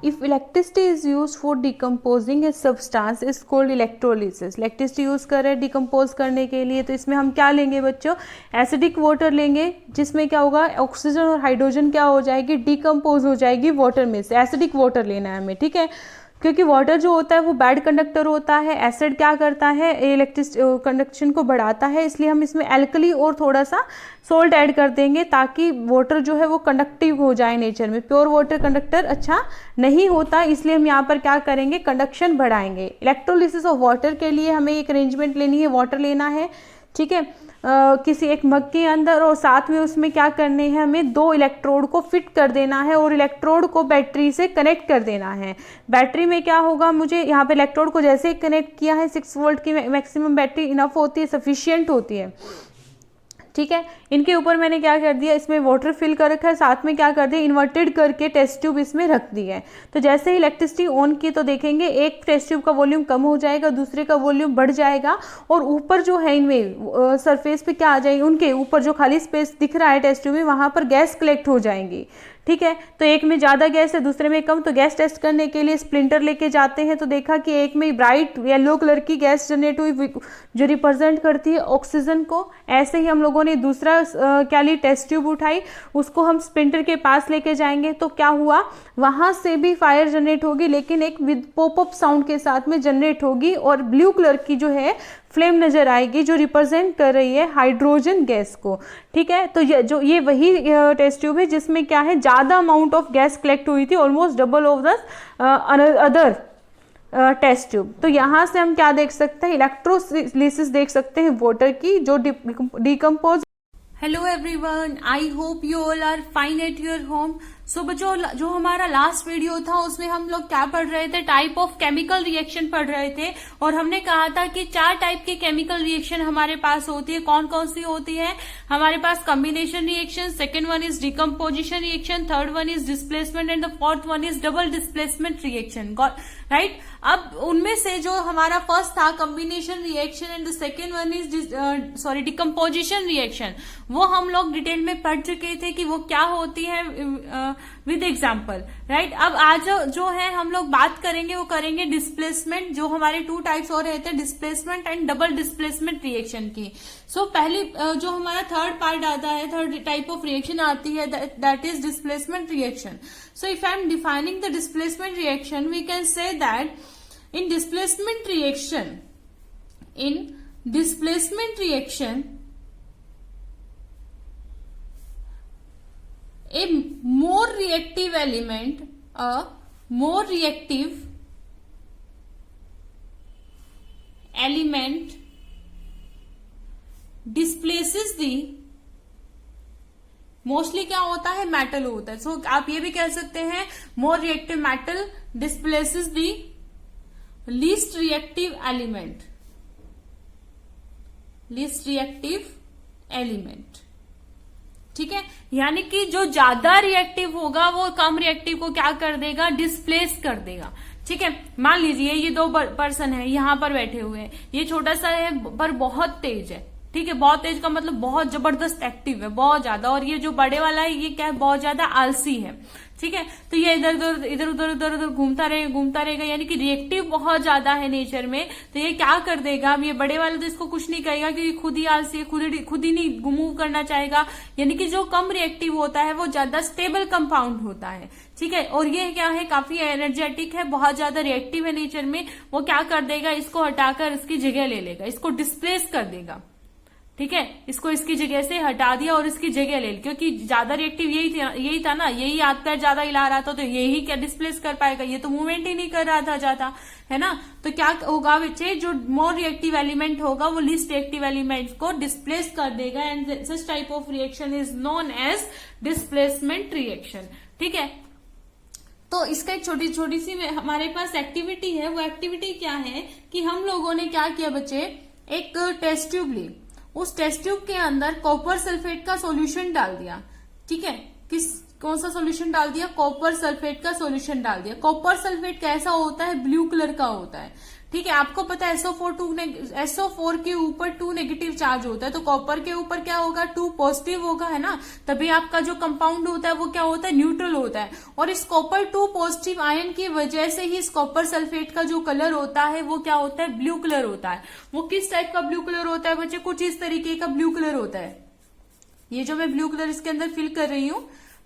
If electricity is use for decomposing a substance is called electrolysis. Electricity use कर रहे हैं decompose करने के लिए, तो इसमें हम क्या लेंगे बच्चों, एसिडिक वाटर लेंगे, जिसमें क्या होगा, ऑक्सीजन और हाइड्रोजन क्या हो जाएगी, डिकम्पोज हो जाएगी वाटर में से। एसिडिक वाटर लेना है हमें, ठीक है, क्योंकि वाटर जो होता है वो बैड कंडक्टर होता है, एसिड क्या करता है, इलेक्ट्रिक कंडक्शन को बढ़ाता है, इसलिए हम इसमें एल्कली और थोड़ा सा सोल्ट ऐड कर देंगे ताकि वाटर जो है वो कंडक्टिव हो जाए नेचर में। प्योर वाटर कंडक्टर अच्छा नहीं होता, इसलिए हम यहाँ पर क्या करेंगे, कंडक्शन बढ़ाएंगे। इलेक्ट्रोलिसिस ऑफ वाटर के लिए हमें एक अरेंजमेंट लेनी है, वाटर लेना है, ठीक है, किसी एक मग के अंदर, और साथ में उसमें क्या करने हैं, हमें 2 इलेक्ट्रोड को फिट कर देना है और इलेक्ट्रोड को बैटरी से कनेक्ट कर देना है। बैटरी में क्या होगा, मुझे यहाँ पे इलेक्ट्रोड को जैसे ही कनेक्ट किया है, 6 वोल्ट की मैक्सिमम बैटरी इनफ होती है, सफिशियंट होती है, ठीक है। इनके ऊपर मैंने क्या कर दिया, इसमें वाटर फिल कर रखा है, साथ में क्या कर दिया, इन्वर्टेड करके टेस्ट ट्यूब इसमें रख दी है। तो जैसे ही इलेक्ट्रिसिटी ऑन की तो देखेंगे एक टेस्ट ट्यूब का वॉल्यूम कम हो जाएगा, दूसरे का वॉल्यूम बढ़ जाएगा, और ऊपर जो है इनमें सरफेस पे क्या आ जाएगी, उनके ऊपर जो खाली स्पेस दिख रहा है टेस्ट ट्यूब में, वहां पर गैस कलेक्ट हो जाएंगी, ठीक है। तो एक में ज़्यादा गैस है, दूसरे में कम, तो गैस टेस्ट करने के लिए स्प्लिंटर लेके जाते हैं, तो देखा कि एक में ब्राइट येलो कलर की गैस जनरेट हुई जो रिप्रेजेंट करती है ऑक्सीजन को। ऐसे ही हम लोगों ने दूसरा क्या ली, टेस्ट ट्यूब उठाई, उसको हम स्प्लिंटर के पास लेके जाएंगे, तो क्या हुआ, वहां से भी फायर जनरेट होगी, लेकिन एक विद पॉपअप साउंड के साथ में जनरेट होगी, और ब्लू कलर की जो है फ्लेम नजर आएगी जो रिप्रेजेंट कर रही है हाइड्रोजन गैस को, ठीक है। तो ये वही टेस्ट ट्यूब है जिसमें क्या है, ज्यादा अमाउंट ऑफ गैस कलेक्ट हुई थी, almost double of the other test tube. तो यहाँ से हम क्या देख सकते हैं, इलेक्ट्रोलिसिस देख सकते हैं वाटर की जो decompose. Hello everyone, I hope you all are fine at your home. So बच्चों, जो हमारा लास्ट वीडियो था उसमें हम लोग क्या पढ़ रहे थे, टाइप ऑफ केमिकल रिएक्शन पढ़ रहे थे, और हमने कहा था कि 4 टाइप की केमिकल रिएक्शन हमारे पास होती है। कौन कौन सी होती है हमारे पास, combination reaction, second one is decomposition reaction, third one is displacement, and the fourth one is double displacement reaction, right. अब उनमें से जो हमारा फर्स्ट था combination reaction and the second one is decomposition reaction, वो हम लोग डिटेल में पढ़ चुके थे कि वो क्या होती है विद एग्जाम्पल, राइट। अब आज जो है हम लोग बात करेंगे वो करेंगे डिस्प्लेसमेंट, जो हमारे 2 टाइप्स और रहते हैं, displacement and double displacement reaction की। सो पहली जो हमारा थर्ड पार्ट आता है, थर्ड टाइप ऑफ रिएक्शन आती है, that is displacement reaction. So if I am defining the displacement reaction, we can say that in displacement reaction a more reactive element displaces the, mostly क्या होता है, metal होता है। सो आप ये भी कह सकते हैं मोर रिएक्टिव मेटल डिस्प्लेसेस दी लीस्ट रिएक्टिव एलिमेंट, ठीक है। यानी कि जो ज्यादा रिएक्टिव होगा वो कम रिएक्टिव को क्या कर देगा, डिस्प्लेस कर देगा, ठीक है। मान लीजिए ये 2 पर्सन है यहाँ पर बैठे हुए हैं, ये छोटा सा है पर बहुत तेज है, ठीक है। बहुत तेज का मतलब बहुत जबरदस्त एक्टिव है, बहुत ज्यादा, और ये जो बड़े वाला है ये क्या है, बहुत ज्यादा आलसी है, ठीक है। तो ये इधर उधर घूमता रहेगा, यानी कि रिएक्टिव बहुत ज्यादा है नेचर में। तो ये क्या कर देगा, अब ये बड़े वाला तो इसको कुछ नहीं कहेगा क्योंकि खुद ही आलसी है, खुद ही नहीं मूव करना चाहेगा। यानी कि जो कम रिएक्टिव होता है वो ज्यादा स्टेबल कंपाउंड होता है, ठीक है। और ये क्या है, काफी एनर्जेटिक है, बहुत ज्यादा रिएक्टिव है नेचर में, वो क्या कर देगा, इसको हटाकर इसकी जगह ले लेगा, इसको डिस्प्लेस कर देगा, ठीक है। इसको इसकी जगह से हटा दिया और इसकी जगह ले ली, क्योंकि ज्यादा रिएक्टिव यही था ना, यही हाथ पैर ज्यादा हिला रहा था, तो यही क्या डिस्प्लेस कर पाएगा, ये तो मूवमेंट ही नहीं कर रहा था ज्यादा, है ना। तो क्या होगा बच्चे, जो मोर रिएक्टिव एलिमेंट होगा वो लीस्ट रिएक्टिव एलिमेंट को डिस्प्लेस कर देगा, and such type of reaction is known as displacement reaction, ठीक है। तो इसका एक छोटी सी हमारे पास एक्टिविटी है। वो एक्टिविटी क्या है कि हम लोगों ने क्या किया बच्चे, एक टेस्ट ट्यूब ली, उस टेस्ट ट्यूब के अंदर कॉपर सल्फेट का सॉल्यूशन डाल दिया, ठीक है। कौन सा सॉल्यूशन डाल दिया, कॉपर सल्फेट का सॉल्यूशन डाल दिया। कॉपर सल्फेट कैसा होता है, ब्लू कलर का होता है, ठीक है, आपको पता है SO4 के ऊपर 2 नेगेटिव चार्ज होता है, तो कॉपर के ऊपर क्या होगा, 2 पॉजिटिव होगा, है ना। तभी आपका जो कंपाउंड होता है वो क्या होता है, न्यूट्रल होता है। और इस कॉपर 2 पॉजिटिव आयन की वजह से ही इस कॉपर सल्फेट का जो कलर होता है वो क्या होता है, ब्लू कलर होता है। वो किस टाइप का ब्लू कलर होता है बच्चे, कुछ इस तरीके का ब्लू कलर होता है। ये जो मैं ब्लू कलर इसके अंदर फिल कर रही हूं,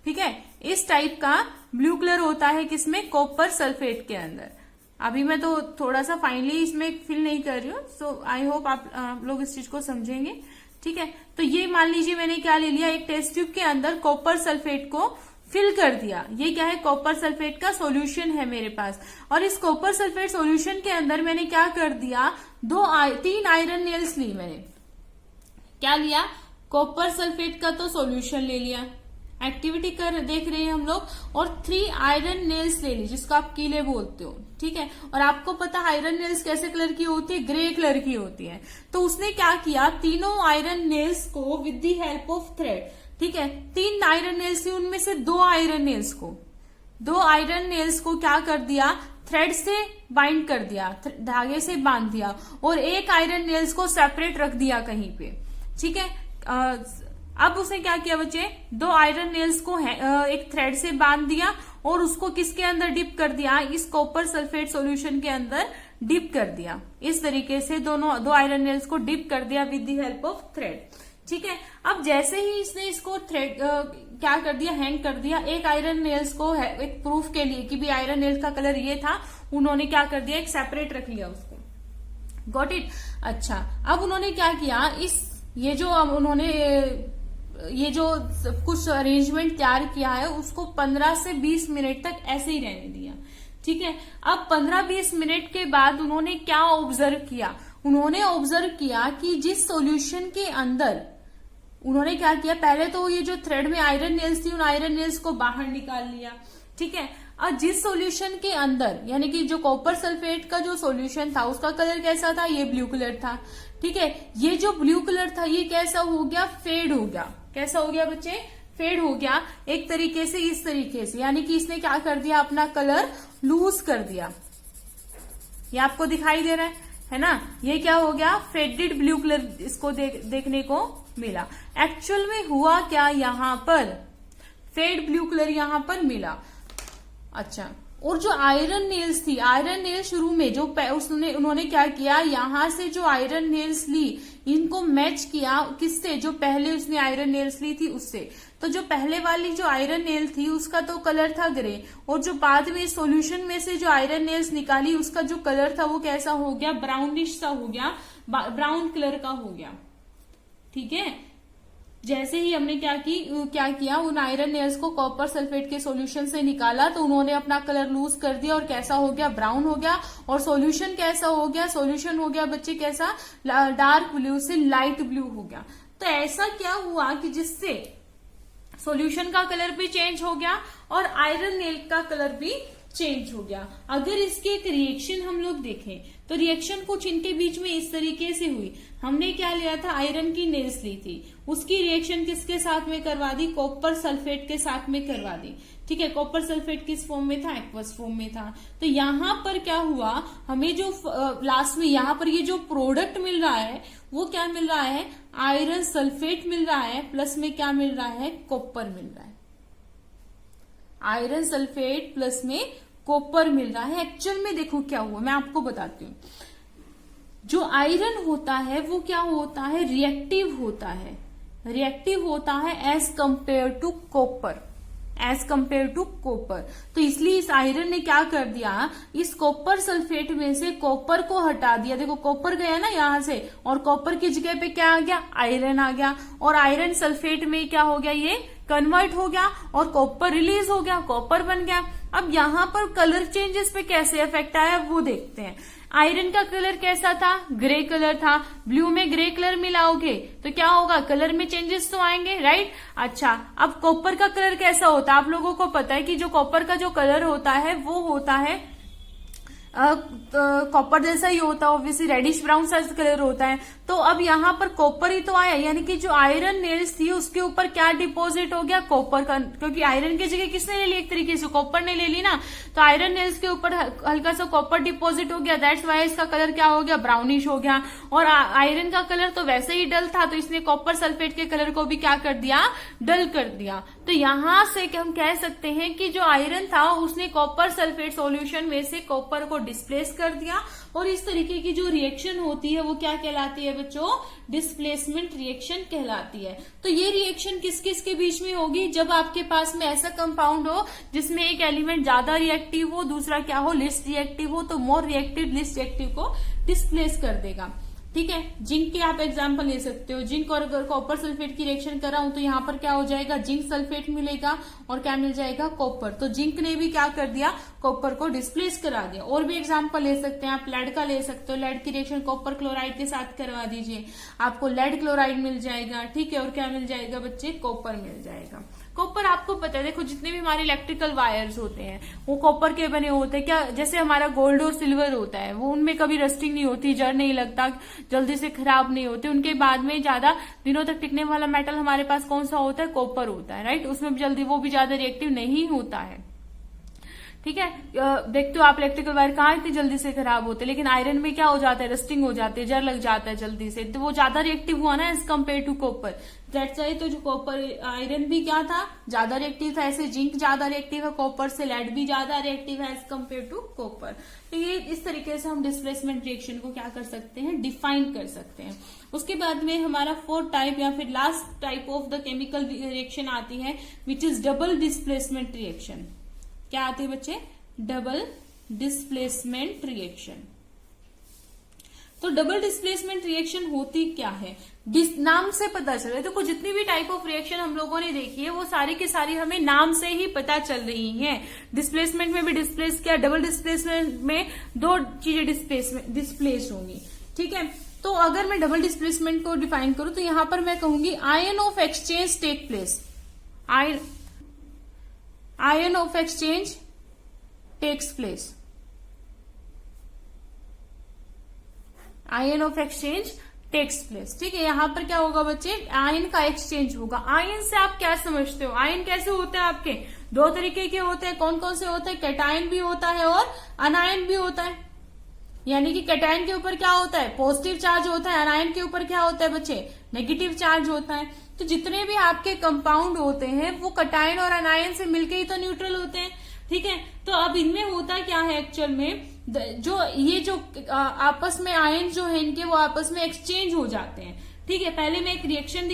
ठीक है, इस टाइप का ब्लू कलर होता है किसमें, कॉपर सल्फेट के अंदर। अभी मैं तो थोड़ा सा फाइनली इसमें फिल नहीं कर रही हूँ, सो आई होप आप लोग इस चीज को समझेंगे, ठीक है। तो ये मान लीजिए मैंने क्या ले लिया, एक टेस्ट ट्यूब के अंदर कॉपर सल्फेट को फिल कर दिया। ये क्या है, कॉपर सल्फेट का सॉल्यूशन है मेरे पास। और इस कॉपर सल्फेट सॉल्यूशन के अंदर मैंने क्या कर दिया, 3 आयरन नेल्स ली मैंने। क्या लिया, कॉपर सल्फेट का तो सॉल्यूशन ले लिया, एक्टिविटी कर देख रहे हैं हम लोग, और 3 आयरन नेल्स ले ली, जिसको आप कीले बोलते हो, ठीक है। और आपको पता आयरन नेल्स कैसे कलर की होती है, ग्रे कलर की होती है। तो उसने क्या किया, तीनों आयरन नेल्स को with the help of thread, ठीक है, 3 आयरन नेल्स थी, उनमें से 2 आयरन नेल्स को क्या कर दिया, थ्रेड से बाइंड कर दिया, धागे से बांध दिया, और 1 आयरन नेल्स को सेपरेट रख दिया कहीं पे, ठीक है। अब उसने क्या किया बच्चे, 2 आयरन नेल्स को एक थ्रेड से बांध दिया और उसको किसके अंदर डिप कर दिया, इस कॉपर सल्फेट सॉल्यूशन के अंदर डिप कर दिया। इस तरीके से 2 आयरन नेल्स को डिप कर दिया with the help of thread, ठीक है। अब जैसे ही इसने इसको थ्रेड क्या कर दिया, हैंग कर दिया। 1 आयरन नेल्स को एक प्रूफ के लिए कि भी आयरन नेल्स का कलर ये था, उन्होंने क्या कर दिया, एक सेपरेट रख लिया उसको, गॉट इट। अच्छा, अब उन्होंने क्या किया, ये जो कुछ अरेंजमेंट तैयार किया है उसको 15 से 20 मिनट तक ऐसे ही रहने दिया, ठीक है। अब 15-20 मिनट के बाद उन्होंने क्या ऑब्जर्व किया, उन्होंने ऑब्जर्व किया कि जिस सॉल्यूशन के अंदर उन्होंने क्या किया, पहले तो ये जो थ्रेड में आयरन नेल्स थी, उन आयरन नेल्स को बाहर निकाल लिया, ठीक है। और जिस सॉल्यूशन के अंदर, यानी कि जो कॉपर सल्फेट का जो सॉल्यूशन था उसका कलर कैसा था, ये ब्लू कलर था, ठीक है। ये जो ब्लू कलर था ये कैसा हो गया, फेड हो गया। कैसा हो गया बच्चे, फेड हो गया एक तरीके से, इस तरीके से, यानी कि इसने क्या कर दिया, अपना कलर लूज कर दिया। ये आपको दिखाई दे रहा है ना, ये क्या हो गया, फेडेड ब्लू कलर इसको देखने को मिला। एक्चुअल में हुआ क्या, यहां पर फेड ब्लू कलर यहां पर मिला। अच्छा, और जो आयरन नेल्स थी, आयरन नेल्स शुरू में जो उन्होंने क्या किया, यहां से जो आयरन नेल्स ली, इनको मैच किया किससे, जो पहले उसने आयरन नेल्स ली थी उससे। तो जो पहले वाली जो आयरन नेल थी उसका तो कलर था ग्रे, और जो बाद में सॉल्यूशन में से जो आयरन नेल्स निकाली उसका जो कलर था वो कैसा हो गया, ब्राउनिश सा हो गया, ब्राउन कलर का हो गया, ठीक है। जैसे ही हमने क्या किया, उन आयरन नेल्स को कॉपर सल्फेट के सॉल्यूशन से निकाला, तो उन्होंने अपना कलर लूज कर दिया और कैसा हो गया, ब्राउन हो गया। और सॉल्यूशन कैसा हो गया, सॉल्यूशन हो गया बच्चे कैसा, डार्क ब्लू से लाइट ब्लू हो गया। तो ऐसा क्या हुआ कि जिससे सॉल्यूशन का कलर भी चेंज हो गया और आयरन नेल का कलर भी चेंज हो गया। अगर इसकी एक रिएक्शन हम लोग देखें तो रिएक्शन कुछ इनके बीच में इस तरीके से हुई। हमने क्या लिया था, आयरन की नेल्स ली थी, उसकी रिएक्शन किसके साथ में करवा दी, कॉपर सल्फेट के साथ में करवा दी, ठीक है। कॉपर सल्फेट किस फॉर्म में था, एक्वस फॉर्म में था। तो यहाँ पर क्या हुआ, हमें जो लास्ट में यहाँ पर ये जो प्रोडक्ट मिल रहा है वो क्या मिल रहा है, आयरन सल्फेट मिल रहा है, प्लस में क्या मिल रहा है, कॉपर मिल रहा है। आयरन सल्फेट प्लस में कॉपर मिल रहा है। एक्चुअल में देखो क्या हुआ, मैं आपको बताती हूँ। जो आयरन होता है वो क्या होता है, रिएक्टिव होता है, रिएक्टिव होता है as compare to copper, as compare to copper. तो इसलिए इस आयरन ने क्या कर दिया, इस कॉपर सल्फेट में से कॉपर को हटा दिया। देखो कॉपर गया ना यहां से, और कॉपर की जगह पे क्या आ गया, आयरन आ गया, और आयरन सल्फेट में क्या हो गया, ये कन्वर्ट हो गया और कॉपर रिलीज हो गया, कॉपर बन गया। अब यहाँ पर कलर चेंजेस पे कैसे इफेक्ट आया वो देखते हैं। आयरन का कलर कैसा था, ग्रे कलर था। ब्लू में ग्रे कलर मिलाओगे तो क्या होगा, कलर में चेंजेस तो आएंगे, राइट। अच्छा, अब कॉपर का कलर कैसा होता है, आप लोगों को पता है कि जो कॉपर का जो कलर होता है वो होता है कॉपर जैसा ही होता है, ऑब्वियसली रेडिश ब्राउन सा कलर होता है। तो अब यहाँ पर कॉपर ही तो आया, यानी कि जो आयरन नेल्स थी उसके ऊपर क्या डिपॉजिट हो गया, कॉपर का, क्योंकि आयरन की जगह किसने ले ली, एक तरीके से कॉपर ने ले ली ना। तो आयरन नेल्स के ऊपर हल्का सा कॉपर डिपॉजिट हो गया, दैट्स वाई इसका कलर क्या हो गया, ब्राउनिश हो गया। और आयरन का कलर तो वैसे ही डल था, तो इसने कॉपर सल्फेट के कलर को भी क्या कर दिया, डल कर दिया। तो यहां से हम कह सकते हैं कि जो आयरन था उसने कॉपर सल्फेट सॉल्यूशन में से कॉपर को डिस्प्लेस कर दिया, और इस तरीके की जो रिएक्शन होती है वो क्या कहलाती है बच्चों, डिस्प्लेसमेंट रिएक्शन कहलाती है। तो ये रिएक्शन किस किस के बीच में होगी, जब आपके पास में ऐसा कंपाउंड हो जिसमें एक एलिमेंट ज्यादा रिएक्टिव हो, दूसरा क्या हो, लिस्ट रिएक्टिव हो, तो मोर रिएक्टिव लिस्ट रिएक्टिव को डिस्प्लेस कर देगा। ठीक है, जिंक के आप एग्जांपल ले सकते हो, जिंक और अगर कॉपर सल्फेट की रिएक्शन कर रहा हूं तो यहाँ पर क्या हो जाएगा, जिंक सल्फेट मिलेगा और क्या मिल जाएगा, कॉपर। तो जिंक ने भी क्या कर दिया, कॉपर को डिस्प्लेस करा दिया। और भी एग्जांपल ले सकते हैं आप, लेड का ले सकते हो, लेड की रिएक्शन कॉपर क्लोराइड के साथ करवा दीजिए, आपको लेड क्लोराइड मिल जाएगा। ठीक है, और क्या मिल जाएगा बच्चे, कॉपर मिल जाएगा। कॉपर आपको पता है, देखो जितने भी हमारे इलेक्ट्रिकल वायर्स होते हैं वो कॉपर के बने होते हैं। क्या, जैसे हमारा गोल्ड और सिल्वर होता है, वो उनमें कभी रस्टिंग नहीं होती, जड़ नहीं लगता, जल्दी से खराब नहीं होते। उनके बाद में ज्यादा दिनों तक टिकने वाला मेटल हमारे पास कौन सा होता है, कॉपर होता है, राइट। उसमें भी जल्दी, वो भी ज्यादा रिएक्टिव नहीं होता है। ठीक है, देखते हो आप इलेक्ट्रिकल वायर कहाँ इतनी जल्दी से खराब होते हैं, लेकिन आयरन में क्या हो जाता है, रस्टिंग हो जाती है, जर लग जाता है जल्दी से, तो वो ज्यादा रिएक्टिव हुआ ना as compare to copper. That's why तो जो कॉपर, आयरन भी क्या था, ज्यादा रिएक्टिव था, ऐसे जिंक ज्यादा रिएक्टिव है कॉपर से, लेड भी ज्यादा रिएक्टिव है एज कम्पेयर टू कॉपर। तो ये इस तरीके से हम डिस्प्लेसमेंट रिएक्शन को क्या कर सकते हैं, डिफाइन कर सकते हैं। उसके बाद में हमारा फोर्थ टाइप या फिर last type of the chemical reaction आती है, which is double displacement reaction. क्या आती है बच्चे, डबल डिस्प्लेसमेंट रिएक्शन। तो डबल डिस्प्लेसमेंट रिएक्शन होती क्या है, नाम से पता चल रहा है। देखो जितनी भी टाइप ऑफ रिएक्शन हम लोगों ने देखी है वो सारी की सारी हमें नाम से ही पता चल रही हैं। डिस्प्लेसमेंट में भी डिस्प्लेस किया, डबल डिस्प्लेसमेंट में दो चीजें डिस्प्लेस होंगी। ठीक है, तो अगर मैं डबल डिस्प्लेसमेंट को डिफाइन करूं तो यहां पर मैं कहूंगी ion of exchange take place, ion of exchange takes place, ion of exchange takes place. ठीक है, यहां पर क्या होगा बच्चे, आयन का एक्सचेंज होगा। आयन से आप क्या समझते हो, आयन कैसे होते हैं आपके, दो तरीके के होते हैं, कौन कौन से होते हैं, कैटायन भी होता है और अनायन भी होता है। यानी कि कैटायन के ऊपर क्या होता है, पॉजिटिव चार्ज होता है, अनायन के ऊपर क्या होता है बच्चे, नेगेटिव चार्ज होता है। तो जितने भी आपके कंपाउंड होते हैं वो कैटायन और अनायन से मिलके ही तो न्यूट्रल होते हैं। ठीक है, तो अब इनमें होता क्या है एक्चुअल में, जो ये जो आपस में आयन जो है इनके वो आपस में एक्सचेंज हो जाते हैं। ठीक है, पहले मैं एक रिएक्शन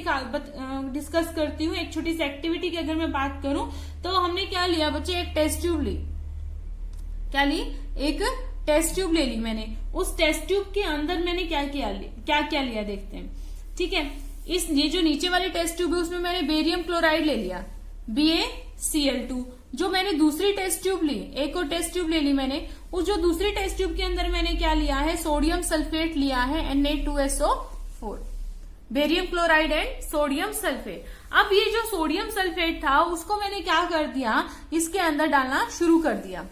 डिस्कस करती हूँ। एक छोटी सी एक्टिविटी की अगर मैं बात करूं तो हमने क्या लिया बच्चे, एक टेस्ट ट्यूब ली, क्या ली, एक टेस्ट ट्यूब ले ली मैंने। उस टेस्ट ट्यूब के अंदर मैंने क्या क्या लिया देखते हैं। ठीक है, ये जो नीचे वाली टेस्ट ट्यूब है उसमें मैंने बेरियम क्लोराइड ले लिया, BaCl2। जो मैंने दूसरी टेस्ट ट्यूब ली, एक और टेस्ट ट्यूब ले ली मैंने, उस जो दूसरी टेस्ट ट्यूब के अंदर मैंने क्या लिया है, सोडियम सल्फेट लिया है, Na2SO4, barium chloride and sodium sulphate. अब ये जो सोडियम सल्फेट था उसको मैंने क्या कर दिया, इसके अंदर डालना शुरू कर दिया।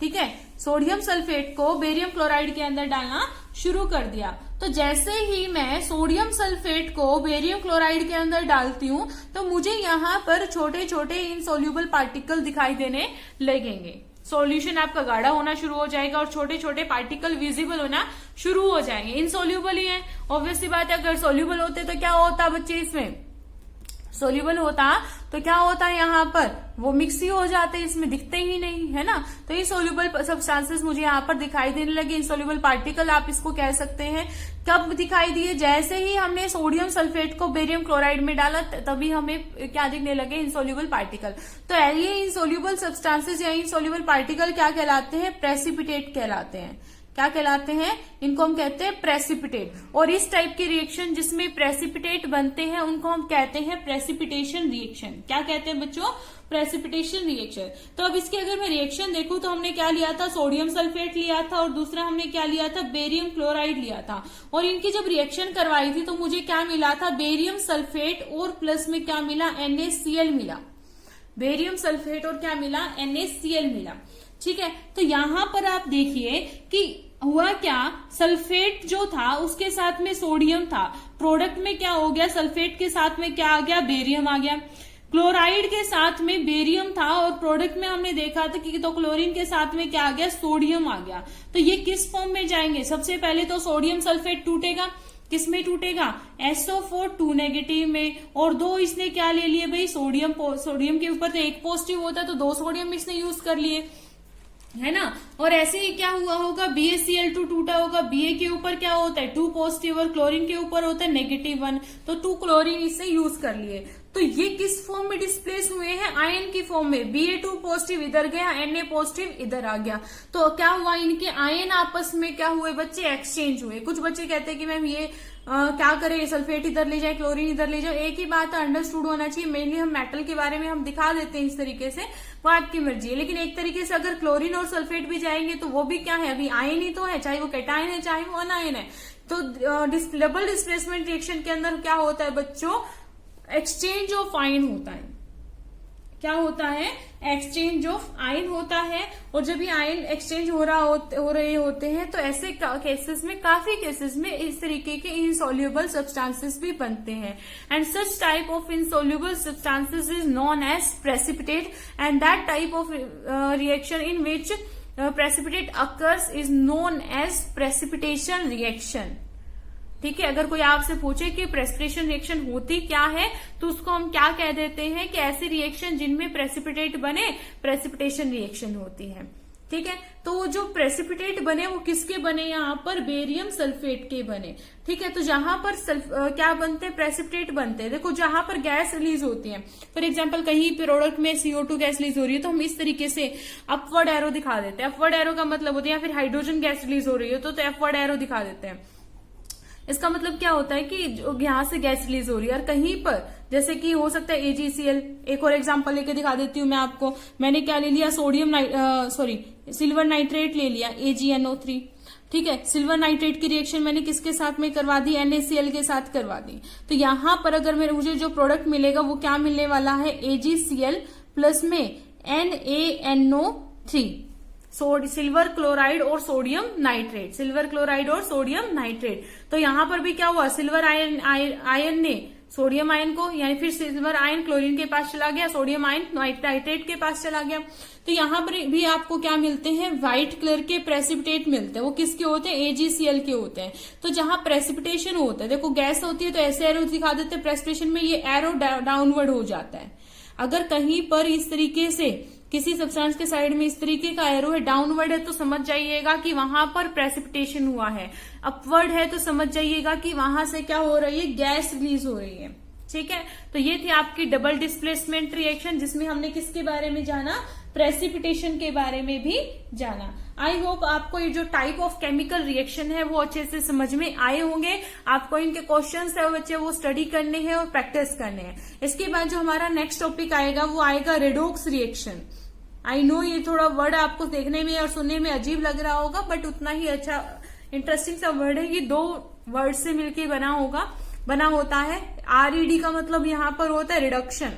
ठीक है, सोडियम सल्फेट को बेरियम क्लोराइड के अंदर डालना शुरू कर दिया। तो जैसे ही मैं सोडियम सल्फेट को बेरियम क्लोराइड के अंदर डालती हूं तो मुझे यहाँ पर छोटे छोटे इनसोल्यूबल पार्टिकल दिखाई देने लगेंगे। सॉल्यूशन आपका गाढ़ा होना शुरू हो जाएगा और छोटे छोटे पार्टिकल विजिबल होना शुरू हो जाएंगे। इनसोल्यूबल ही है, ऑब्वियसली बात है। अगर सोल्यूबल होते तो क्या होता बच्चे, इसमें सोल्यूबल होता तो क्या होता है, यहाँ पर वो मिक्स ही हो जाते, इसमें दिखते ही नहीं, है ना। तो इनसोल्यूबल सब्सटेंसेस मुझे यहाँ पर दिखाई देने लगे, इनसोल्यूबल पार्टिकल आप इसको कह सकते हैं। कब दिखाई दिए, जैसे ही हमने सोडियम सल्फेट को बेरियम क्लोराइड में डाला तभी हमें क्या दिखने लगे, इनसोल्यूबल पार्टिकल। तो ये इनसोल्यूबल सब्सटेंसेस या इनसोल्यूबल पार्टिकल क्या कहलाते हैं, प्रेसिपिटेट कहलाते हैं। क्या कहलाते हैं, इनको हम कहते हैं प्रेसिपिटेट। और इस टाइप के रिएक्शन जिसमें प्रेसिपिटेट बनते हैं उनको हम कहते हैं प्रेसिपिटेशन रिएक्शन। क्या कहते हैं बच्चों, प्रेसिपिटेशन रिएक्शन। तो अब इसके अगर मैं रिएक्शन देखूं तो हमने क्या लिया था, सोडियम सल्फेट लिया था और दूसरा हमने क्या लिया था, बेरियम क्लोराइड लिया था। और इनकी जब रिएक्शन करवाई थी तो मुझे क्या मिला था, बेरियम सल्फेट और प्लस में क्या मिला, NaCl मिला। बेरियम सल्फेट और क्या मिला, NaCl मिला। ठीक है, तो यहां पर आप देखिए कि हुआ क्या, सल्फेट जो था उसके साथ में सोडियम था, प्रोडक्ट में क्या हो गया, सल्फेट के साथ में क्या आ गया, बेरियम आ गया। क्लोराइड के साथ में बेरियम था और प्रोडक्ट में हमने देखा था कि तो क्लोरीन के साथ में क्या आ गया, सोडियम आ गया। तो ये किस फॉर्म में जाएंगे, सबसे पहले तो सोडियम सल्फेट टूटेगा, किसमें टूटेगा, SO4 2 नेगेटिव में, और दो इसने क्या ले लिए भाई, सोडियम के ऊपर तो एक पॉजिटिव होता है तो 2 सोडियम इसने यूज कर लिए, है ना। और ऐसे ही क्या हुआ होगा, BaCl2 टूटा होगा, Ba के ऊपर क्या होता है 2 पॉजिटिव और क्लोरीन के ऊपर होता है -1, तो 2 क्लोरीन इससे यूज कर लिए। तो ये किस फॉर्म में डिस्प्लेस हुए हैं, आयन की फॉर्म में। Ba2 पॉजिटिव इधर गया, Na पॉजिटिव इधर आ गया, तो क्या हुआ, इनके आयन आपस में क्या हुए बच्चे, एक्सचेंज हुए। कुछ बच्चे कहते हैं कि मैम ये क्या करें, सल्फेट इधर ले जाए, क्लोरीन इधर ले जाए। एक ही बात अंडरस्टूड होना चाहिए, मेनली हम मेटल के बारे में हम दिखा देते हैं इस तरीके से, वो आपकी मर्जी है। लेकिन एक तरीके से अगर क्लोरीन और सल्फेट भी जाएंगे तो वो भी क्या है, अभी आयन ही तो है, चाहे वो कैटायन है चाहे वो अनायन है। तो डबल डिस्प्लेसमेंट रिएक्शन के अंदर क्या होता है बच्चों, एक्सचेंज ऑफ आयन होता है। क्या होता है, एक्सचेंज ऑफ आयन होता है। और जब ये आयन एक्सचेंज हो रहे होते हैं तो ऐसे केसेस में, काफी केसेस में इस तरीके के इनसॉल्युबल सब्सटेंसेस भी बनते हैं। And such type of insoluble substances is known as precipitate, and that type of reaction in which precipitate occurs is known as precipitation reaction. ठीक है, अगर कोई आपसे पूछे कि प्रेसिपिटेशन रिएक्शन होती क्या है तो उसको हम क्या कह देते हैं कि ऐसी रिएक्शन जिनमें प्रेसिपिटेट बने, प्रेसिपिटेशन रिएक्शन होती है। ठीक है, तो जो प्रेसिपिटेट बने वो किसके बने, यहाँ पर बेरियम सल्फेट के बने। ठीक है, तो जहां पर क्या बनते हैं, प्रेसिपिटेट बनते हैं। देखो जहां पर गैस रिलीज होती है, फॉर एग्जांपल कहीं प्रोडक्ट में CO2 गैस रिलीज हो रही है तो हम इस तरीके से अपवर्ड एरो दिखा देते हैं। अपवर्ड एरो का मतलब होता है, या फिर हाइड्रोजन गैस रिलीज हो रही है तो अपवर्ड एरो दिखा देते हैं। इसका मतलब क्या होता है कि यहाँ से गैस रिलीज हो रही है, और कहीं पर जैसे कि हो सकता है AgCl। एक और एग्जांपल लेके दिखा देती हूँ मैं आपको। मैंने क्या ले लिया, सिल्वर नाइट्रेट ले लिया, AgNO3। ठीक है, सिल्वर नाइट्रेट की रिएक्शन मैंने किसके साथ में करवा दी, NaCl के साथ करवा दी। तो यहाँ पर अगर मुझे जो प्रोडक्ट मिलेगा वो क्या मिलने वाला है, AgCl प्लस में NaNO3, सिल्वर क्लोराइड और सोडियम नाइट्रेट, सिल्वर क्लोराइड और सोडियम नाइट्रेट। तो यहां पर भी क्या हुआ, सिल्वर आयन ने सोडियम आयन को, यानी फिर सिल्वर आयन क्लोरीन के पास चला गया, सोडियम आयन नाइट्रेट के पास चला गया। तो यहाँ पर भी आपको क्या मिलते हैं, व्हाइट कलर के प्रेसिपिटेट मिलते हैं। वो किसके होते हैं, AgCl के होते हैं। तो जहां प्रेसिपिटेशन होता है, देखो गैस होती है तो ऐसे एरो दिखा देते हैं, प्रेसिपिटेशन में ये एरो डाउनवर्ड हो जाता है। अगर कहीं पर इस तरीके से किसी सब्सटेंस के साइड में इस तरीके का एरो है, डाउनवर्ड है, तो समझ जाइएगा कि वहां पर प्रेसिपिटेशन हुआ है। अपवर्ड है तो समझ जाइएगा कि वहां से क्या हो रही है, गैस रिलीज हो रही है। ठीक है, तो ये थी आपकी डबल डिस्प्लेसमेंट रिएक्शन, जिसमें हमने किसके बारे में जाना, प्रेसिपिटेशन के बारे में भी जाना। आई होप आपको ये जो टाइप ऑफ केमिकल रिएक्शन है वो अच्छे से समझ में आए होंगे। आपको इनके क्वेश्चंस है बच्चे वो स्टडी करने हैं और प्रैक्टिस करने हैं। इसके बाद जो हमारा नेक्स्ट टॉपिक आएगा वो आएगा रेडॉक्स रिएक्शन। आई नो ये थोड़ा वर्ड आपको देखने में और सुनने में अजीब लग रहा होगा, बट उतना ही अच्छा इंटरेस्टिंग सा वर्ड है। ये 2 वर्ड से मिलकर बना होता है। RED का मतलब यहाँ पर होता है रिडक्शन।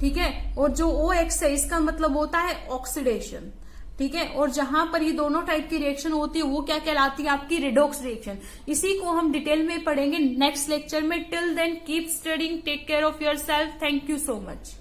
ठीक है, और जो OX है इसका मतलब होता है ऑक्सीडेशन। ठीक है, और जहां पर ये दोनों टाइप की रिएक्शन होती है वो क्या कहलाती है, आपकी रेडॉक्स रिएक्शन। इसी को हम डिटेल में पढ़ेंगे नेक्स्ट लेक्चर में। Till then keep studying, take care of yourself. Thank you so much.